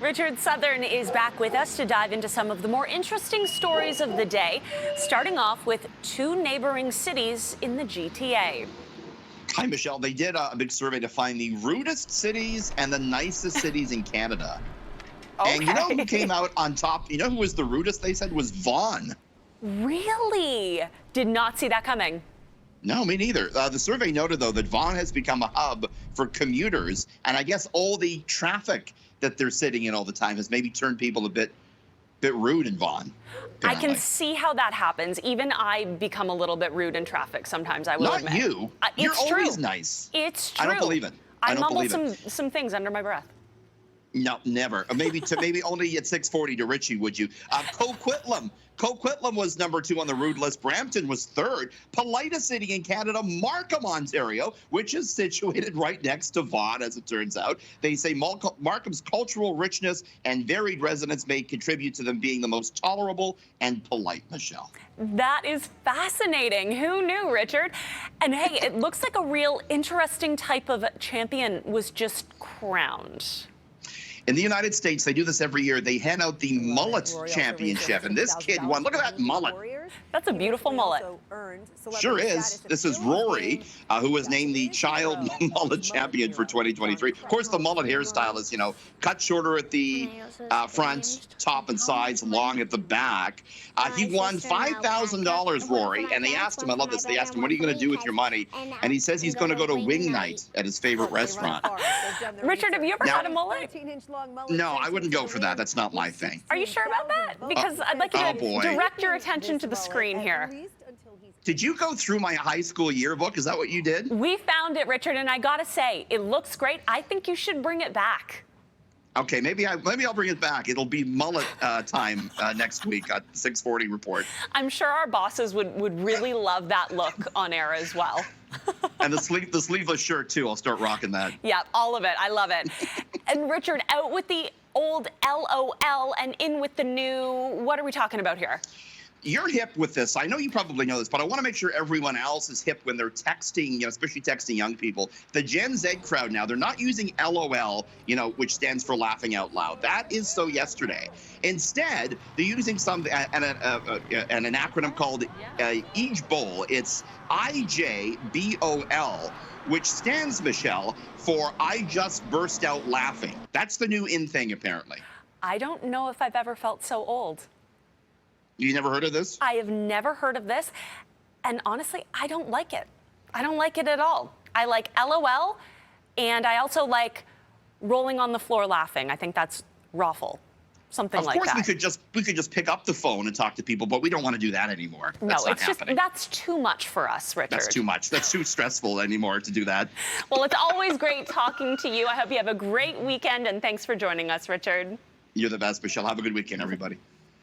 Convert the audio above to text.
Richard Southern is back with us to dive into some of the more interesting stories of the day, starting off with two neighboring cities in the GTA. Hi, Michelle. They did a big survey to find the rudest cities and the nicest cities in Canada. Okay. And you know who came out on top? You know who was the rudest, they said, was Vaughan. Really? Did not see that coming. No, me neither. The survey noted, though, that Vaughan has become a hub for commuters. And I guess all the traffic that they're sitting in all the time has maybe turned people a bit rude in Vaughan. I can see how that happens. Even I become a little bit rude in traffic sometimes, I will Not admit. you. You're always nice. It's true. I don't believe it. I don't mumble believe it. some things under my breath. No, never. Or maybe only at 6:40 to Richie, would you? Coquitlam. Coquitlam was number 2 on the rude list. Brampton was 3rd. Politest city in Canada, Markham, Ontario, which is situated right next to Vaughan, as it turns out. They say Markham's cultural richness and varied residents may contribute to them being the most tolerable and polite, Michelle. That is fascinating. Who knew, Richard? And hey, it looks like a real interesting type of champion was just crowned. In the United States, they do this every year. They hand out the mullet championship, and this kid won. Look at that mullet. That's a beautiful mullet. Sure is. This is Rory, who was named the child mullet champion for 2023. Of course, the mullet hairstyle is, cut shorter at the front, top and sides, long at the back. He won $5,000, Rory, and they asked him, I love this, they asked him, what are you going to do with your money? And he says he's going to go to wing night at his favorite restaurant. Richard, have you ever had a mullet? No, I wouldn't go for that. That's not my thing. Are you sure about that? Because I'd like you to direct your attention to the screen here. Did you go through my high school yearbook? Is that what you did? We found it, Richard, and I gotta say, it looks great. I think you should bring it back. Okay, maybe I'll bring it back. It'll be mullet time next week at 6:40 report. I'm sure our bosses would really love that look on air as well. And the sleeveless shirt too. I'll start rocking that. Yeah, all of it. I love it. And Richard, out with the old LOL and in with the new. What are we talking about here? You're hip with this. I know you probably know this, but I want to make sure everyone else is hip when they're texting, especially texting young people. The Gen Z crowd now, they're not using LOL, which stands for laughing out loud. That is so yesterday. Instead, they're using an acronym called IJBOL. It's IJBOL, which stands, Michelle, for I just burst out laughing. That's the new in thing, apparently. I don't know if I've ever felt so old. You never heard of this? I have never heard of this. And honestly, I don't like it. I don't like it at all. I like LOL, and I also like rolling on the floor laughing. I think that's rawful. Something like that. Of course, we could just pick up the phone and talk to people, but we don't want to do that anymore. No, that's too much for us, Richard. That's too much. That's too stressful anymore to do that. Well, it's always great talking to you. I hope you have a great weekend, and thanks for joining us, Richard. You're the best, Michelle. Have a good weekend, everybody.